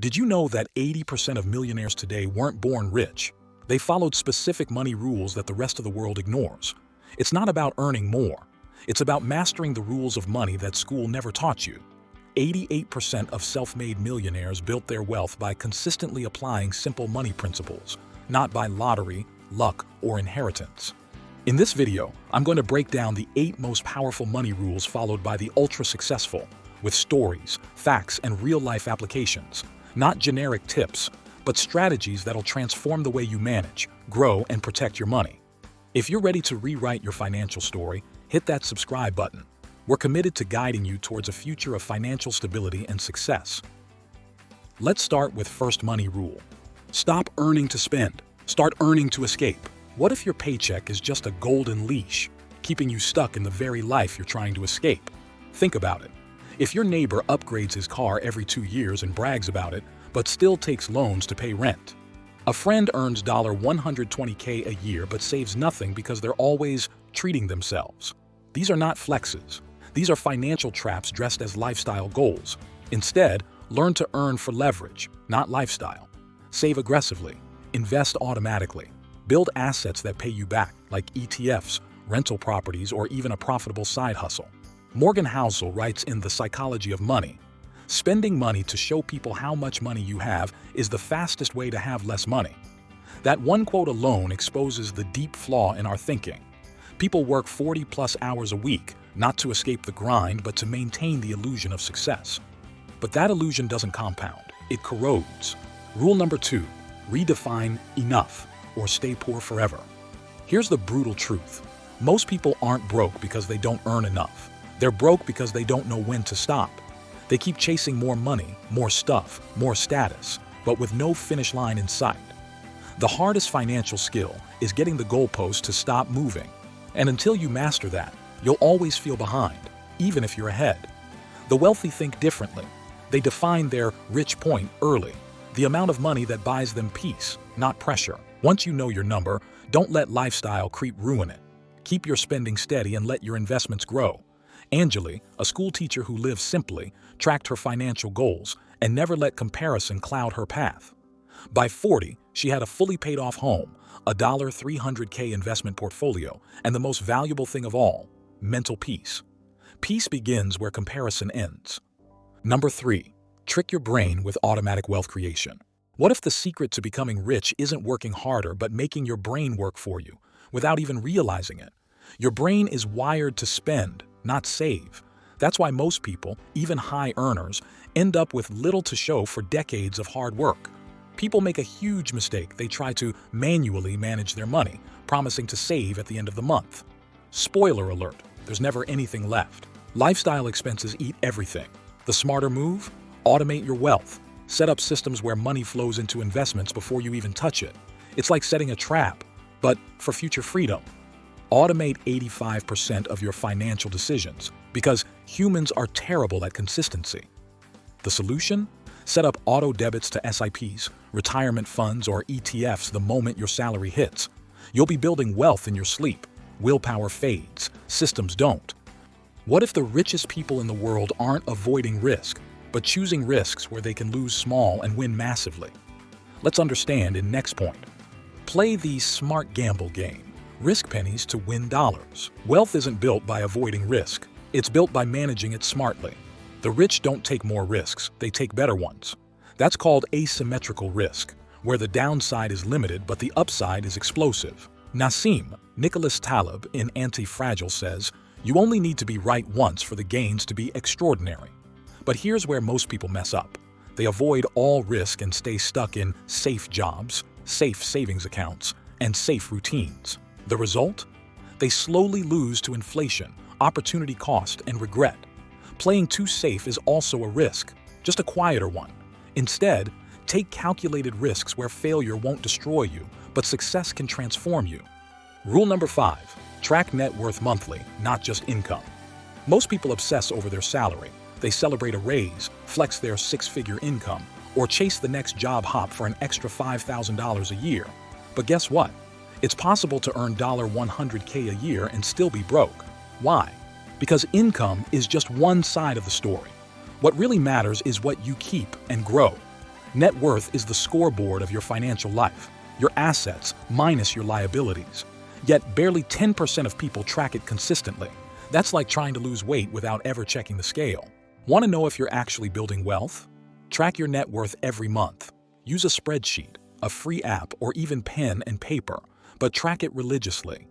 Did you know that 80% of millionaires today weren't born rich? They followed specific money rules that the rest of the world ignores. It's not about earning more. It's about mastering the rules of money that school never taught you. 88% of self-made millionaires built their wealth by consistently applying simple money principles, not by lottery, luck, or inheritance. In this video, I'm going to break down the 8 most powerful money rules followed by the ultra-successful, with stories, facts, and real-life applications. Not generic tips, but strategies that'll transform the way you manage, grow, and protect your money. If you're ready to rewrite your financial story, hit that subscribe button. We're committed to guiding you towards a future of financial stability and success. Let's start with first money rule. Stop earning to spend. Start earning to escape. What if your paycheck is just a golden leash, keeping you stuck in the very life you're trying to escape? Think about it. If your neighbor upgrades his car every 2 years and brags about it, but still takes loans to pay rent. A friend earns $120K a year but saves nothing because they're always treating themselves. These are not flexes. These are financial traps dressed as lifestyle goals. Instead, learn to earn for leverage, not lifestyle. Save aggressively. Invest automatically. Build assets that pay you back, like ETFs, rental properties, or even a profitable side hustle. Morgan Housel writes in The Psychology of Money, "Spending money to show people how much money you have is the fastest way to have less money." That one quote alone exposes the deep flaw in our thinking. People work 40+ hours a week, not to escape the grind, but to maintain the illusion of success. But that illusion doesn't compound, it corrodes. Rule number 2, redefine enough, or stay poor forever. Here's the brutal truth. Most people aren't broke because they don't earn enough. They're broke because they don't know when to stop. They keep chasing more money, more stuff, more status, but with no finish line in sight. The hardest financial skill is getting the goalpost to stop moving. And until you master that, you'll always feel behind, even if you're ahead. The wealthy think differently. They define their rich point early, the amount of money that buys them peace, not pressure. Once you know your number, don't let lifestyle creep ruin it. Keep your spending steady and let your investments grow. Angeli, a school teacher who lives simply, tracked her financial goals and never let comparison cloud her path. By 40, she had a fully paid-off home, a $300K investment portfolio, and the most valuable thing of all, mental peace. Peace begins where comparison ends. Number 3, trick your brain with automatic wealth creation. What if the secret to becoming rich isn't working harder but making your brain work for you, without even realizing it? Your brain is wired to spend, not save. That's why most people, even high earners, end up with little to show for decades of hard work. People make a huge mistake. They try to manually manage their money, promising to save at the end of the month. Spoiler alert, there's never anything left. Lifestyle expenses eat everything. The smarter move? Automate your wealth. Set up systems where money flows into investments before you even touch it. It's like setting a trap, but for future freedom. Automate 85% of your financial decisions, because humans are terrible at consistency. The solution? Set up auto debits to SIPs, retirement funds, or ETFs the moment your salary hits. You'll be building wealth in your sleep. Willpower fades, systems don't. What if the richest people in the world aren't avoiding risk, but choosing risks where they can lose small and win massively? Let's understand in next point. Play the smart gamble game. Risk pennies to win dollars. Wealth isn't built by avoiding risk. It's built by managing it smartly. The rich don't take more risks, they take better ones. That's called asymmetrical risk, where the downside is limited but the upside is explosive. Nassim Nicholas Taleb in Anti-Fragile says, "You only need to be right once for the gains to be extraordinary." But here's where most people mess up. They avoid all risk and stay stuck in safe jobs, safe savings accounts, and safe routines. The result? They slowly lose to inflation, opportunity cost, and regret. Playing too safe is also a risk, just a quieter one. Instead, take calculated risks where failure won't destroy you, but success can transform you. Rule number 5, track net worth monthly, not just income. Most people obsess over their salary. They celebrate a raise, flex their 6-figure income, or chase the next job hop for an extra $5,000 a year. But guess what? It's possible to earn $100K a year and still be broke. Why? Because income is just one side of the story. What really matters is what you keep and grow. Net worth is the scoreboard of your financial life, your assets minus your liabilities. Yet barely 10% of people track it consistently. That's like trying to lose weight without ever checking the scale. Want to know if you're actually building wealth? Track your net worth every month. Use a spreadsheet, a free app, or even pen and paper, but track it religiously.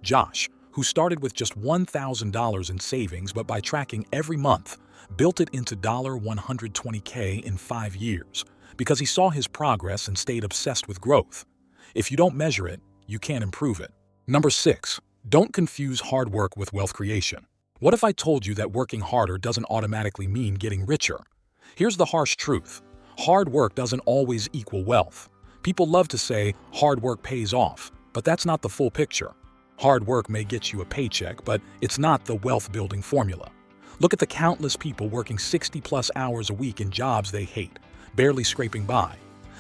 Josh, who started with just $1,000 in savings but by tracking every month, built it into $120K in 5 years because he saw his progress and stayed obsessed with growth. If you don't measure it, you can't improve it. Number 6. Don't confuse hard work with wealth creation. What if I told you that working harder doesn't automatically mean getting richer? Here's the harsh truth. Hard work doesn't always equal wealth. People love to say hard work pays off, but that's not the full picture. Hard work may get you a paycheck, but it's not the wealth-building formula. Look at the countless people working 60-plus hours a week in jobs they hate, barely scraping by.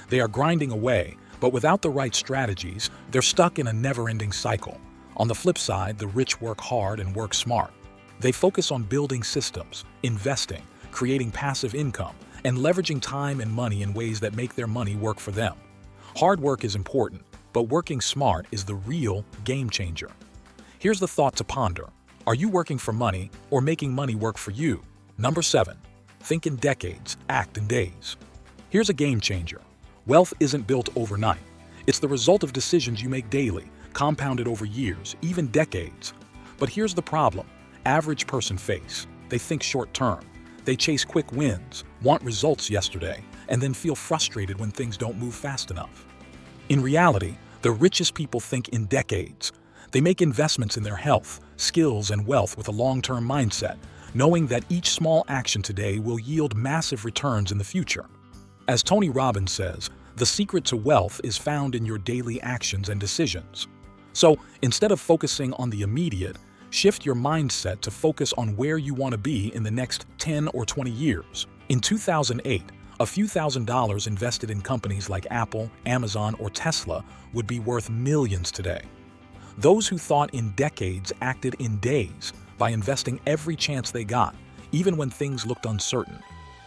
They are grinding away, but without the right strategies, they're stuck in a never-ending cycle. On the flip side, the rich work hard and work smart. They focus on building systems, investing, creating passive income, and leveraging time and money in ways that make their money work for them. Hard work is important, but working smart is the real game changer. Here's the thought to ponder. Are you working for money or making money work for you? Number 7. Think in decades, act in days. Here's a game changer. Wealth isn't built overnight. It's the result of decisions you make daily, compounded over years, even decades. But here's the problem average person face. They think short term. They chase quick wins, want results yesterday, and then feel frustrated when things don't move fast enough. In reality, the richest people think in decades. They make investments in their health, skills, and wealth with a long-term mindset, knowing that each small action today will yield massive returns in the future. As Tony Robbins says, the secret to wealth is found in your daily actions and decisions. So, instead of focusing on the immediate, shift your mindset to focus on where you want to be in the next 10 or 20 years. In 2008, a few $1,000s invested in companies like Apple, Amazon, or Tesla would be worth millions today. Those who thought in decades acted in days by investing every chance they got, even when things looked uncertain.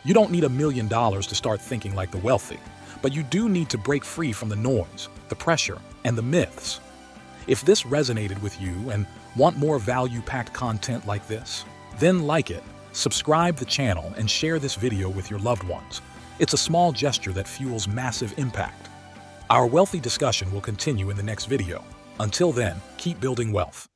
You don't need $1 million to start thinking like the wealthy, but you do need to break free from the noise, the pressure, and the myths. If this resonated with you and want more value-packed content like this, then like it, subscribe the channel, and share this video with your loved ones. It's a small gesture that fuels massive impact. Our wealthy discussion will continue in the next video. Until then, keep building wealth.